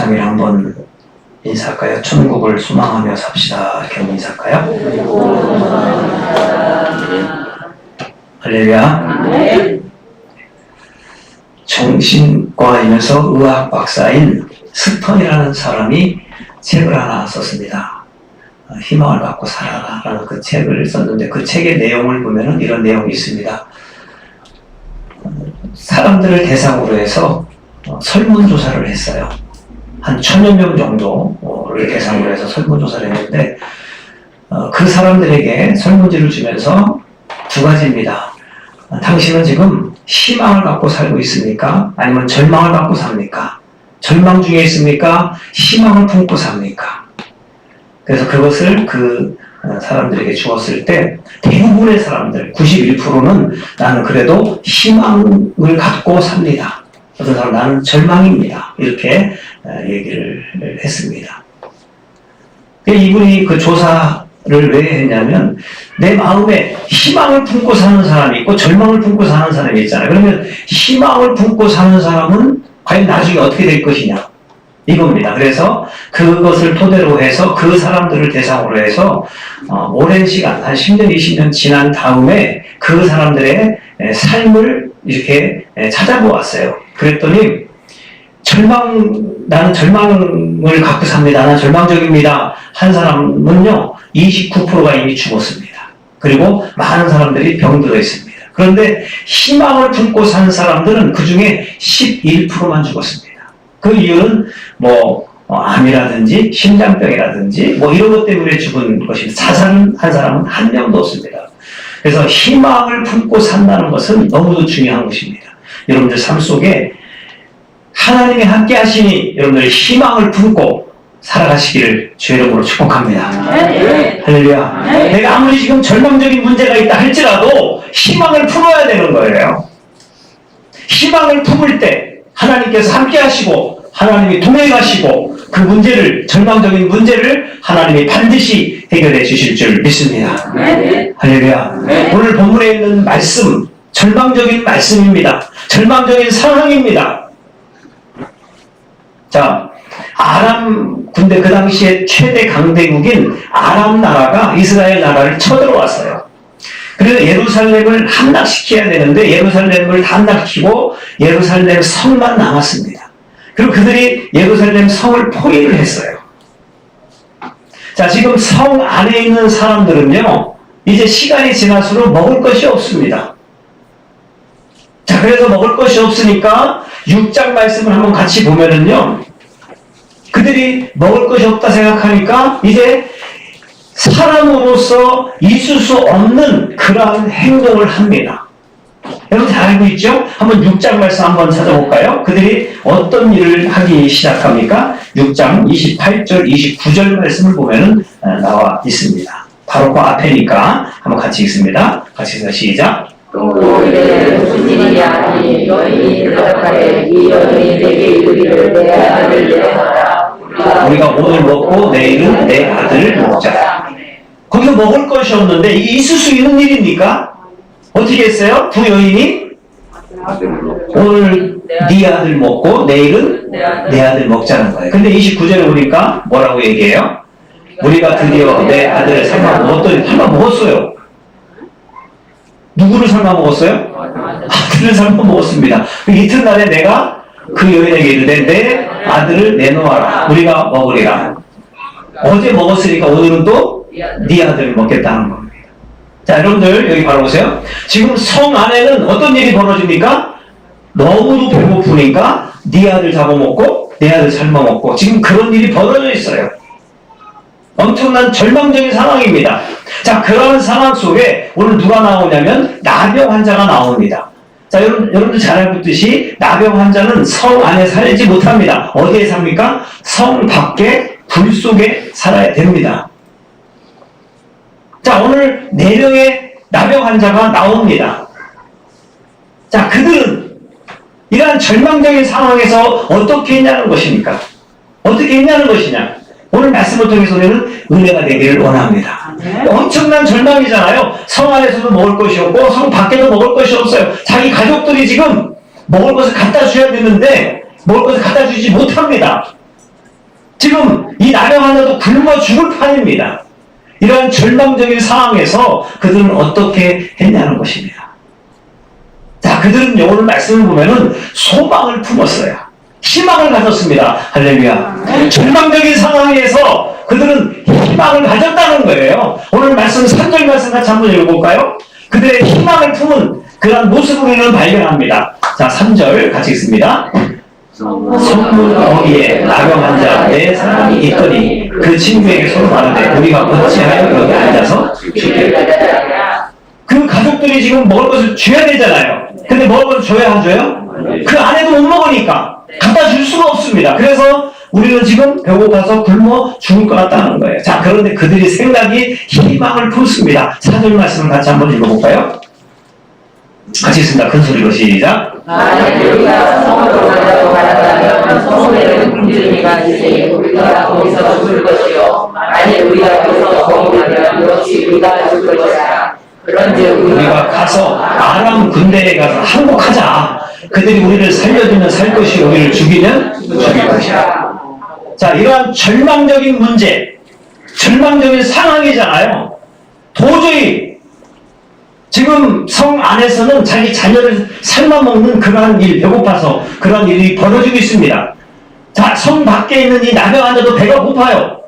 3일 한번 인사할까요? 천국을 소망하며 삽시다. 이렇게 한번 인사할까요? 할렐루야. 정신과이면서 의학 박사인 스턴이라는 사람이 책을 하나 썼습니다. 희망을 갖고 살아라라는 그 책을 썼는데 그 책의 내용을 보면은 이런 내용이 있습니다. 사람들을 대상으로 해서 설문조사를 했어요. 한 1000여 명 정도를 대상으로 해서 설문조사를 했는데 그 사람들에게 설문지를 주면서 두 가지입니다. 당신은 지금 희망을 갖고 살고 있습니까? 아니면 절망을 갖고 삽니까? 절망 중에 있습니까? 희망을 품고 삽니까? 그래서 그것을 그 사람들에게 주었을 때 대부분의 사람들, 91%는 나는 그래도 희망을 갖고 삽니다. 어떤 사람은 나는 절망입니다. 이렇게 얘기를 했습니다. 이분이 그 조사를 왜 했냐면 내 마음에 희망을 품고 사는 사람이 있고 절망을 품고 사는 사람이 있잖아요. 그러면 희망을 품고 사는 사람은 과연 나중에 어떻게 될 것이냐 이겁니다. 그래서 그것을 토대로 해서 그 사람들을 대상으로 해서 오랜 시간, 한 10년, 20년 지난 다음에 그 사람들의 삶을 이렇게 찾아보았어요. 그랬더니 나는 절망을 갖고 삽니다. 나는 절망적입니다. 한 사람은요, 29%가 이미 죽었습니다. 그리고 많은 사람들이 병들어 있습니다. 그런데 희망을 품고 산 사람들은 그 중에 11%만 죽었습니다. 그 이유는 암이라든지 심장병이라든지 이런 것 때문에 죽은 것입니다. 자살한 사람은 한 명도 없습니다. 그래서 희망을 품고 산다는 것은 너무도 중요한 것입니다. 여러분들 삶 속에 하나님이 함께 하시니 여러분들이 희망을 품고 살아가시기를 주의 이름으로 축복합니다. 네. 할렐루야. 네. 내가 아무리 지금 절망적인 문제가 있다 할지라도 희망을 품어야 되는 거예요. 희망을 품을 때 하나님께서 함께 하시고 하나님이 동행하시고 그 문제를, 절망적인 문제를 하나님이 반드시 해결해 주실 줄 믿습니다. 네. 할렐루야. 네. 오늘 본문에 있는 말씀, 절망적인 말씀입니다. 절망적인 상황입니다. 자, 아람 군대, 그 당시에 최대 강대국인 아람 나라가 이스라엘 나라를 쳐들어왔어요. 그래서 예루살렘을 함락시켜야 되는데 예루살렘을 함락시키고 예루살렘 성만 남았습니다. 그리고 그들이 예루살렘 성을 포위를 했어요. 자, 지금 성 안에 있는 사람들은요, 이제 시간이 지날수록 먹을 것이 없습니다. 자, 그래서 먹을 것이 없으니까 6장 말씀을 한번 같이 보면은요, 그들이 먹을 것이 없다 생각하니까 이제 사람으로서 있을 수 없는 그러한 행동을 합니다. 여러분 잘 알고 있죠? 한번 6장 말씀 한번 찾아볼까요? 그들이 어떤 일을 하기 시작합니까? 6장 28절, 29절 말씀을 보면은 나와 있습니다. 바로 그 앞에니까 한번 같이 읽습니다. 같이 해서 시작. 또 이르되 무슨 일이냐? 이 여인이 대답하되 이 여인이 내게 이르기를 내 아들을 내어라. 우리가 오늘 먹고 내일은 내 아들을 먹자. 거기서 먹을 것이 없는데 이게 있을 수 있는 일입니까? 어떻게 했어요? 두 여인이 오늘 네 아들 먹고 내일은 내 아들 먹자는 거예요. 근데 29절에 보니까 뭐라고 얘기해요? 우리가 드디어 내 아들을 삶아 먹었더니 삶아 먹었어요. 누구를 삶아 먹었어요? 아들을 삶아 먹었습니다. 이튿날에 내가 그 여인에게 이르되 내 아들을 내놓아라. 우리가 먹으리라. 어제 먹었으니까 오늘은 또 네 아들을 먹겠다는 겁니다. 자, 여러분들 여기 바로 보세요. 지금 성 안에는 어떤 일이 벌어집니까? 너무도 배고프니까 네 아들 잡아먹고 내 아들 삶아먹고 지금 그런 일이 벌어져 있어요. 엄청난 절망적인 상황입니다. 자, 그런 상황 속에 오늘 누가 나오냐면 나병 환자가 나옵니다. 자, 여러분들 잘 알고 있듯이 나병 환자는 성 안에 살지 못합니다. 어디에 삽니까? 성 밖에 불 속에 살아야 됩니다. 자, 오늘 4명의 나병 환자가 나옵니다. 자, 그들은 이러한 절망적인 상황에서 어떻게 했냐는 것입니까? 어떻게 했냐는 것이냐? 오늘 말씀을 통해서 우리는 은혜가 되기를 원합니다. 엄청난 절망이잖아요. 성 안에서도 먹을 것이 없고 성 밖에도 먹을 것이 없어요. 자기 가족들이 지금 먹을 것을 갖다 줘야 되는데 먹을 것을 갖다 주지 못합니다. 지금 이 나병 하나도 굶어 죽을 판입니다. 이러한 절망적인 상황에서 그들은 어떻게 했냐는 것입니다. 자, 그들은 오늘 말씀을 보면은 소망을 품었어요. 희망을 가졌습니다. 할렐루야. 절망적인 상황에서 그들은 희망을 가졌다는 거예요. 오늘 말씀 3절 말씀 같이 한번 읽어볼까요? 그들의 희망을 품은 그런 모습을 우리는 발견합니다. 자, 3절 같이 읽습니다. 성문 어귀에 나병 환자 4사람이 있더니 그 친구에게 서로 말하되 우리가 어찌하여 여기 앉아서 죽겠느냐. 그 가족들이 지금 먹을 것을 줘야 되잖아요. 근데 먹을 것을 줘야 안 줘요? 그 안에도 못 먹으니까 갖다 줄 수가 없습니다. 그래서 우리는 지금 배고파서 굶어 죽을 것 같다는 거예요. 자, 그런데 그들이 생각이 희망을 품습니다. 4절 말씀을 같이 한번 읽어볼까요? 같이 있습니다. 큰 소리로 시작. 만약 우리가 성으로 가자고 말한다면 성문에는 군주님이 있으니 우리가 거기서 죽을 것이요 만약 우리가 거기서 거기면 역시 우리가 죽을 것이다. 그런즉 우리가 가서 아람 군대에 가서 항복하자. 그들이 우리를 살려주면 살 것이요 우리를 죽이면 죽일 것이야. 자, 이러한 절망적인 문제, 절망적인 상황이잖아요. 도저히 지금 성 안에서는 자기 자녀를 삶아먹는 그러한 일, 배고파서 그러한 일이 벌어지고 있습니다. 자, 성 밖에 있는 이 나병 환자도 배가 고파요.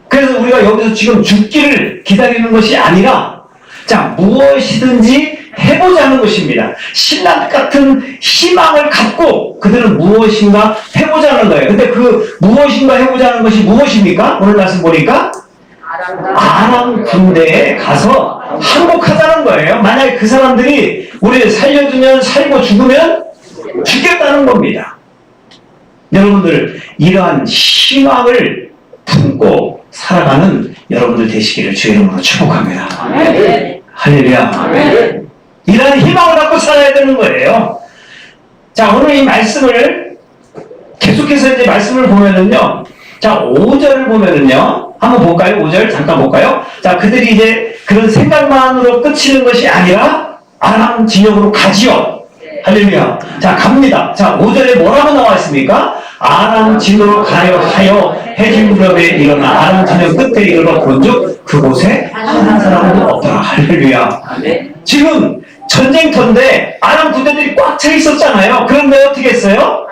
그래서 우리가 여기서 지금 죽기를 기다리는 것이 아니라 자, 무엇이든지 해보자는 것입니다. 신랑 같은 희망을 갖고 그들은 무엇인가 해보자는 거예요. 근데 그 무엇인가 해보자는 것이 무엇입니까? 오늘 말씀 보니까 아람 군대에 가서 항복하자는 거예요. 만약에 그 사람들이 우리를 살려주면 살고 죽으면 죽겠다는 겁니다. 여러분들 이러한 희망을 품고 살아가는 여러분들 되시기를 주의 이름으로 축복합니다. 할렐루야. 이러한 희망을 갖고 살아야 되는 거예요. 자, 오늘 이 말씀을 계속해서 이제 말씀을 보면은요. 자, 5절을 보면은요. 한번 볼까요? 5절 잠깐 볼까요? 자, 그들이 이제 그런 생각만으로 끝이는 것이 아니라 아람 진영으로 가지요. 할렐루야. 자, 갑니다. 자, 5절에 뭐라고 나와 있습니까? 아람 진으로 가려 하여 해질 무렵에 일어나 아람 진영 끝에 이르러 본즉 그곳에 한 사람도 없더라. 할렐루야. 지금 전쟁터인데 아람 군대들이 꽉 차 있었잖아요. 그런데 어떻게 했어요?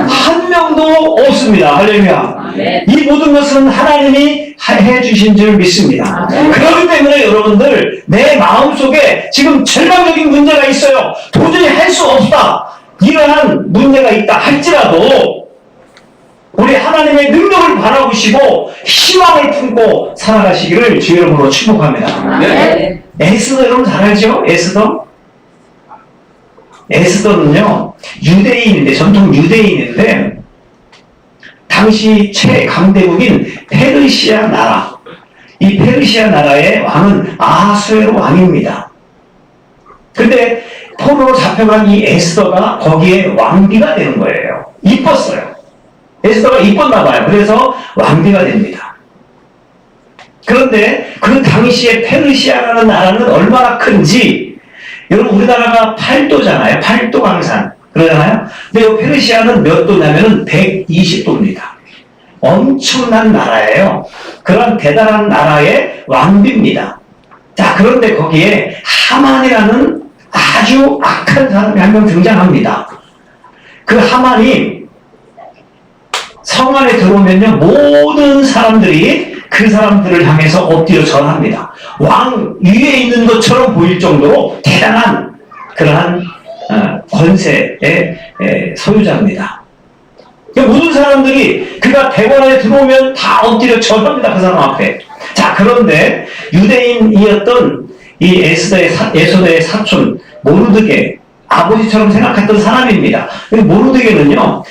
한 명도 없습니다. 할렐루야. 이 모든 것은 하나님이 해주신 줄 믿습니다. 그렇기 때문에 여러분들 내 마음속에 지금 절망적인 문제가 있어요. 도저히 할 수 없다. 이러한 문제가 있다 할지라도 우리 하나님의 능력을 바라보시고 희망을 품고 살아가시기를 주의 이름으로 축복합니다. 에스더 여러분 잘 알죠? 에스더는요 유대인인데 전통 유대인인데 당시 최강대국인 페르시아 나라, 이 페르시아 나라의 왕은 아하수에로 왕입니다. 근데 포로로 잡혀간 이 에스더가 거기에 왕비가 되는 거예요. 이뻤어요. 에스더가 이뻤나 봐요. 그래서 왕비가 됩니다. 그런데 그 당시에 페르시아라는 나라는 얼마나 큰지 여러분 우리나라가 8도잖아요. 8도 강산 그러잖아요. 근데 이 페르시아는 몇 도냐면은 120도입니다. 엄청난 나라예요. 그런 대단한 나라의 왕비입니다. 자, 그런데 거기에 하만이라는 아주 악한 사람이 한 명 등장합니다. 그 하만이 성 안에 들어오면요 모든 사람들이 그 사람들을 향해서 엎드려 절합니다. 왕 위에 있는 것처럼 보일 정도로 대단한 그러한 권세의 소유자입니다. 모든 사람들이 그가 대궐에 들어오면 다 엎드려 절합니다. 그 사람 앞에. 자, 그런데 유대인이었던 이 에스더의 사촌 모르드게 아버지처럼 생각했던 사람입니다. 모르드게는요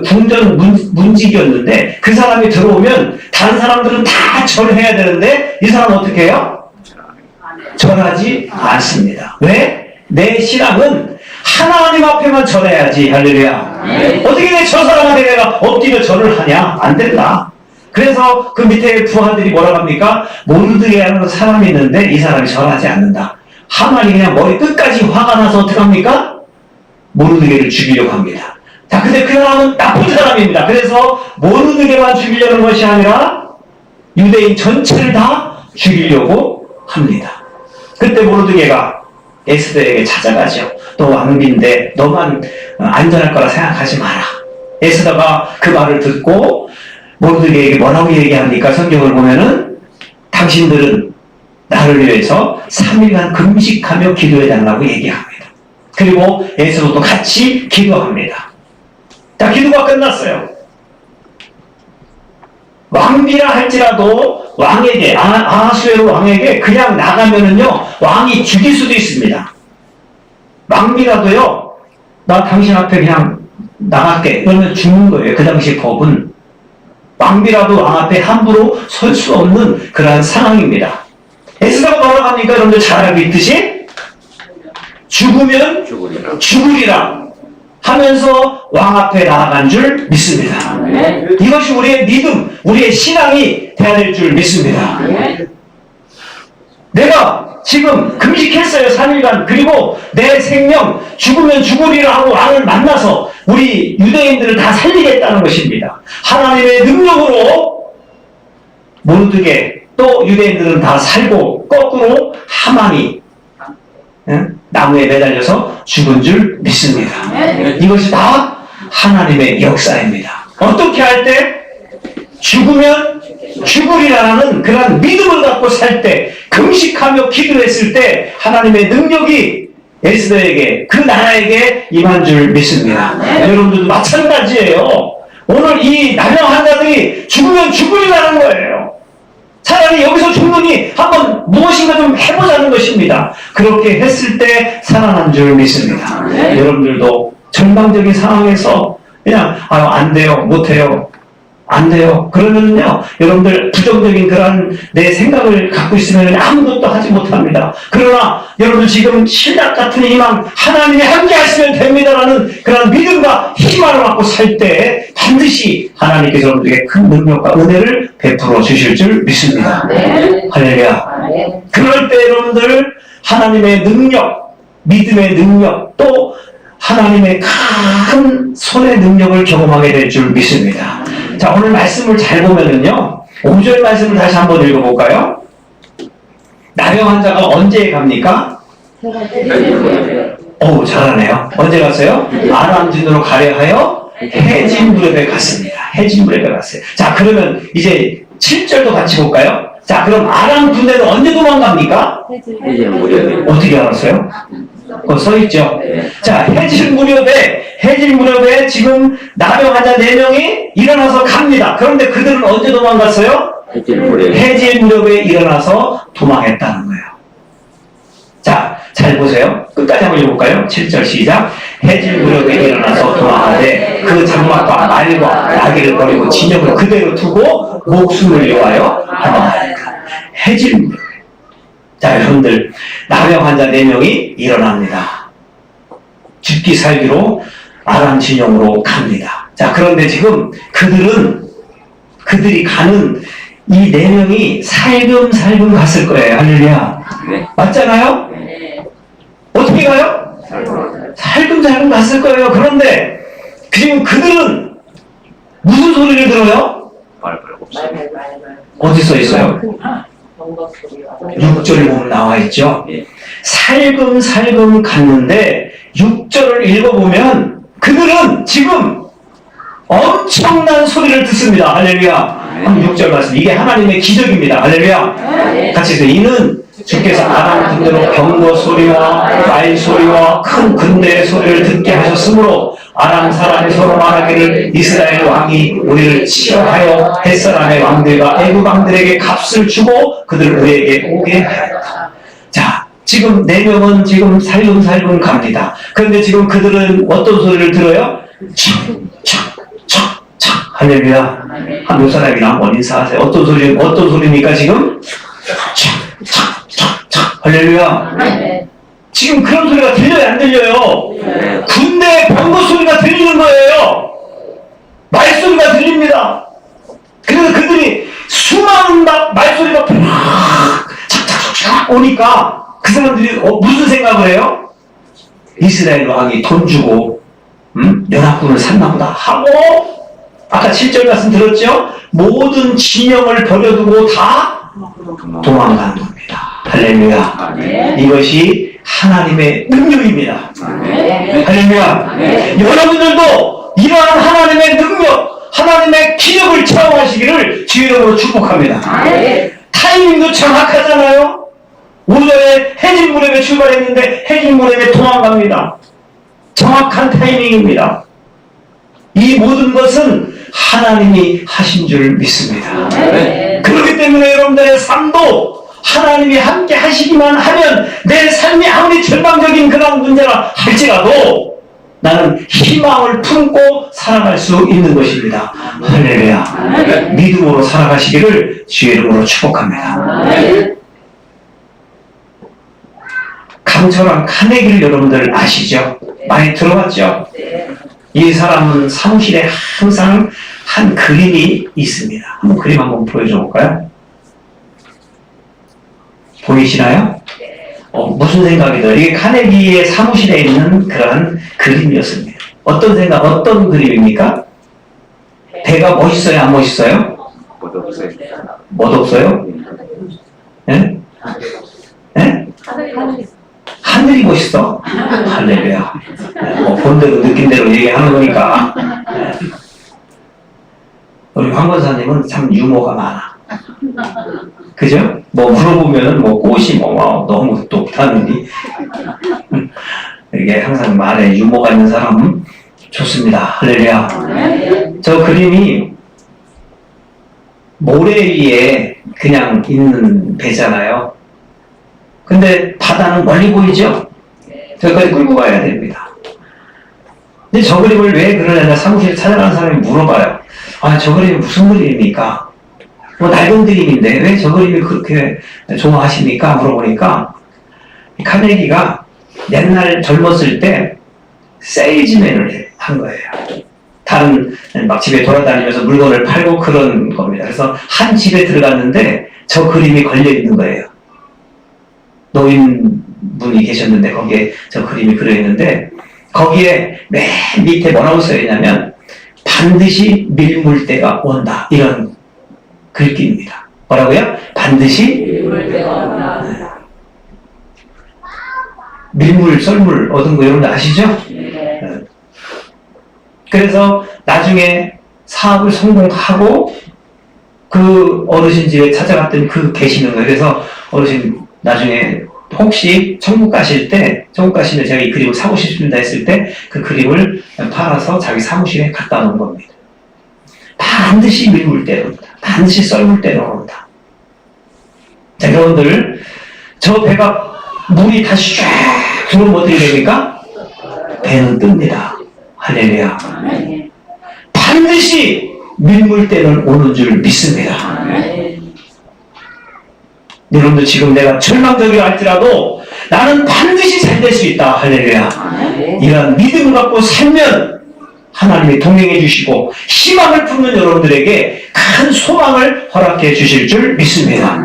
궁전 문직이었는데 그 사람이 들어오면 다른 사람들은 다 절해야 되는데 이 사람은 어떻게 해요? 절하지 않습니다. 왜? 내 신앙은 하나님 앞에만 절해야지. 할렐루야. 어떻게 저 사람한테 내가 엎드려 절을 하냐? 안 된다. 그래서 그 밑에 부하들이 뭐라고 합니까? 모르드게라는 사람이 있는데 이 사람이 절하지 않는다. 하만이 그냥 머리 끝까지 화가 나서 어떡합니까? 모르드게를 죽이려고 합니다. 자, 근데 그 사람은 나쁜 사람입니다. 그래서 모르드게만 죽이려는 것이 아니라 유대인 전체를 다 죽이려고 합니다. 그때 모르드게가 에스더에게 찾아가죠. 너 왕비인데 너만 안전할 거라 생각하지 마라. 에스더가 그 말을 듣고 모르드게에게 뭐라고 얘기합니까? 성경을 보면은 당신들은 나를 위해서 3일간 금식하며 기도해달라고 얘기합니다. 그리고 에스더도 같이 기도합니다. 자, 기도가 끝났어요. 왕비라 할지라도 왕에게, 아하수에로 왕에게 그냥 나가면은요, 왕이 죽일 수도 있습니다. 왕비라도요, 나 당신 앞에 그냥 나갈게. 그러면 죽는 거예요. 그 당시 법은. 왕비라도 왕 앞에 함부로 설 수 없는 그러한 상황입니다. 에스더가 뭐라고 합니까? 여러분들 잘 알고 있듯이 죽으면 죽으리라 하면서 왕 앞에 나아간 줄 믿습니다. 이것이 우리의 믿음, 우리의 신앙이 되어야 될 줄 믿습니다. 내가 지금 금식했어요, 3일간. 그리고 내 생명 죽으면 죽으리라 하고 왕을 만나서 우리 유대인들을 다 살리겠다는 것입니다. 하나님의 능력으로 모르드게 또 유대인들은 다 살고 거꾸로 하만이 나무에 매달려서 죽은 줄 믿습니다. 이것이 다 하나님의 역사입니다. 어떻게 할 때? 죽으면 죽으리라는 그런 믿음을 갖고 살 때, 금식하며 기도했을 때 하나님의 능력이 에스더에게, 그 나라에게 임한 줄 믿습니다. 여러분들도 마찬가지예요. 오늘 이 남양 환자들이 죽으면 죽으리라는 거예요. 차라리 여기서 죽느니 한번 무엇인가 좀 해보자는 것입니다. 그렇게 했을 때 살아난 줄 믿습니다. 여러분들도 절망적인 상황에서 그냥 안 돼요, 못해요, 안 돼요. 그러면요, 여러분들 부정적인 그런 내 생각을 갖고 있으면 아무것도 하지 못합니다. 그러나 여러분들 지금 신약 같은 희망, 하나님이 함께 하시면 됩니다라는 그런 믿음과 희망을 갖고 살 때 반드시 하나님께서 여러분들에게 큰 능력과 은혜를 베풀어 주실 줄 믿습니다. 할렐루야. 그럴 때 여러분들 하나님의 능력, 믿음의 능력, 또 하나님의 큰 손의 능력을 경험하게 될 줄 믿습니다. 자, 오늘 말씀을 잘 보면은요, 5절 말씀을 다시 한번 읽어볼까요? 나병 환자가 언제 갑니까? 오, 잘하네요. 언제 갔어요? 아람진으로 가려 하여 해진 무렵에 갔습니다. 해진 무렵에 갔어요. 자, 그러면 이제 7절도 같이 볼까요? 자, 그럼 아람 군대는 언제 도망갑니까? 어떻게 알았어요? 그거 써있죠? 자, 해질 무렵에 지금 나병 환자 4명이 일어나서 갑니다. 그런데 그들은 언제 도망갔어요? 해질 무렵에 일어나서 도망했다는 거예요. 자, 잘 보세요. 끝까지 한번 읽어볼까요? 7절 시작. 해질 무렵에 일어나서 도망하되 그 장막과 말과 나귀를 버리고 진영을 그대로 두고 목숨을 요하여 도망하니까. 해질 무렵에. 자, 여러분들, 나병 환자 4명이 일어납니다. 죽기 살기로 아람 진영으로 갑니다. 자, 그런데 지금 그들이 가는 이 4명이 살금살금 갔을 거예요. 할렐루야. 네. 맞잖아요? 어떻게 가요? 살금살금 갔을 거예요. 그런데 지금 그들은 무슨 소리를 들어요? 어디 써 있어요? 6절 보면 나와 있죠. 살금살금 갔는데 6절을 읽어보면 그들은 지금 엄청난 소리를 듣습니다. 할렐루야. 6절 말씀. 이게 하나님의 기적입니다. 할렐루야. 같이 해서 이는 주께서 아람 군대로 경고 소리와 말 소리와 큰 군대의 소리를 듣게 하셨으므로 아람 사람이 서로 말하기를 이스라엘 왕이 우리를 치어하여 햇사람의 왕들과 애국 왕들에게 값을 주고 그들을 우리에게 오게 하였다. 자, 지금 4명은 지금 살금살금 갑니다. 그런데 지금 그들은 어떤 소리를 들어요? 촥 할렐루야. 한 몇 사람이나 한번 인사하세요. 어떤 소리입니까 지금? 촥 할렐루야. 지금 그런 소리가 들려요, 안 들려요? 군대의 병거 소리가 들리는 거예요. 말소리가 들립니다. 그래서 그들이 수많은 말소리가 착착착 오니까 그 사람들이 무슨 생각을 해요? 이스라엘 왕이 돈 주고 연합군을 샀나보다 하고, 아까 7절 말씀 들었죠? 모든 진영을 버려두고 다 도망가는 겁니다. 할렐루야. 이것이 하나님의 능력입니다. 할렐루야. 여러분들도 이러한 하나님의 능력, 하나님의 기적을 체험하시기를 주의 이름으로 축복합니다. 타이밍도 정확하잖아요. 오전에 해질 무렵에 출발했는데 해질 무렵에 도망갑니다. 정확한 타이밍입니다. 이 모든 것은 하나님이 하신 줄 믿습니다. 그렇기 때문에 여러분들의 삶도 하나님이 함께 하시기만 하면 내 삶이 아무리 절망적인 그런 문제라 할지라도 나는 희망을 품고 살아갈 수 있는 것입니다. 할렐루야. 믿음으로 살아가시기를 주의 이름으로 축복합니다. 강철한 카네기를 여러분들 아시죠? 많이 들어봤죠? 이 사람은 사무실에 항상 한 그림이 있습니다. 한번 그림 한번 보여줘 볼까요? 보이시나요? 무슨 생각이 들어요? 이게 카네기의 사무실에 있는 그러한 그림이었습니다. 어떤 생각, 어떤 그림입니까? 배가 멋있어요? 안 멋있어요? 멋없어요? 예? 예? 하늘이 멋있어. 할렐루야. 본 대로 느낀 대로 얘기하는 거니까. 우리 황 권사님은 참 유머가 많아. 그죠? 뭐 물어보면은 뭐 꽃이 너무 높다느니. 이게 항상 말에 유머가 있는 사람은 좋습니다. 할렐루야. 저 그림이 모래 위에 그냥 있는 배잖아요. 근데 바다는 멀리 보이죠? 저기까지 끌고 가야 됩니다. 근데 저 그림을 왜 그러냐면 사무실에 찾아가는 사람이 물어봐요. 아, 저 그림이 무슨 그림입니까? 뭐 낡은 그림인데 왜 저 그림을 그렇게 좋아하십니까? 물어보니까 카네기가 옛날 젊었을 때 세일즈맨을 한 거예요. 다른 막 집에 돌아다니면서 물건을 팔고 그런 겁니다. 그래서 한 집에 들어갔는데 저 그림이 걸려 있는 거예요. 노인분이 계셨는데 거기에 저 그림이 그려 있는데 거기에 맨 밑에 뭐라고 써 있냐면 반드시 밀물 때가 온다, 이런 글귀입니다. 뭐라고요? 반드시 밀물 때가 온다. 밀물, 썰물 얻은 거 여러분 아시죠? 그래서 나중에 사업을 성공하고 그 어르신 집에 찾아갔더니 그 계시는 거예요. 그래서 어르신 나중에 혹시 천국 가시면 제가 이 그림을 사고 싶습니다 했을 때 그 그림을 팔아서 자기 사무실에 갖다 놓은 겁니다. 반드시 밀물 때로 온다. 반드시 썰물 때로 온다. 자, 여러분들, 저 배가 물이 다시 쫙 들어오면 어떻게 됩니까? 배는 뜹니다. 할렐루야. 반드시 밀물 때는 오는 줄 믿습니다. 여러분들 지금 내가 절망적이라 할지라도 나는 반드시 잘 될 수 있다. 할렐루야. 이런 믿음을 갖고 살면 하나님이 동행해 주시고 희망을 품는 여러분들에게 큰 소망을 허락해 주실 줄 믿습니다.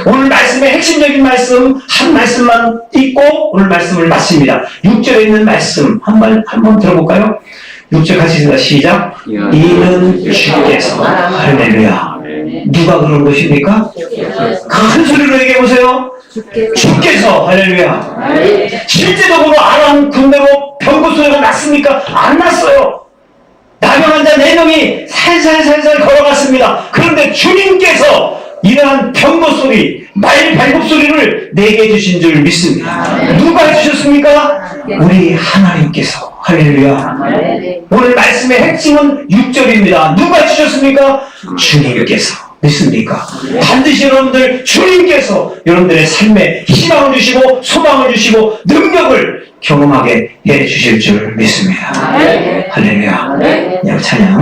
오늘 말씀의 핵심적인 말씀 한 말씀만 읽고 오늘 말씀을 마칩니다. 6절에 있는 말씀 한번 들어볼까요? 6절 같이 읽습니다. 시작. 이는 주께서. 할렐루야. 누가 그런 것입니까? 큰 소리로 얘기해보세요. 주께서. 할렐루야. 실제적으로 아람 군대로 병거 소리가 났습니까? 안 났어요. 나병 환자 4명이 살살살살 걸어갔습니다. 그런데 주님께서 이러한 병거 소리, 말 발굽 소리를 내게 해주신 줄 믿습니다. 누가 해주셨습니까? 우리 하나님께서. 할렐루야. 오늘 말씀의 핵심은 6절입니다. 누가 해주셨습니까? 주님께서. 믿습니까? 반드시 여러분들 주님께서 여러분들의 삶에 희망을 주시고 소망을 주시고 능력을 경험하게 해주실 줄 믿습니다. 할렐루야. 찬양.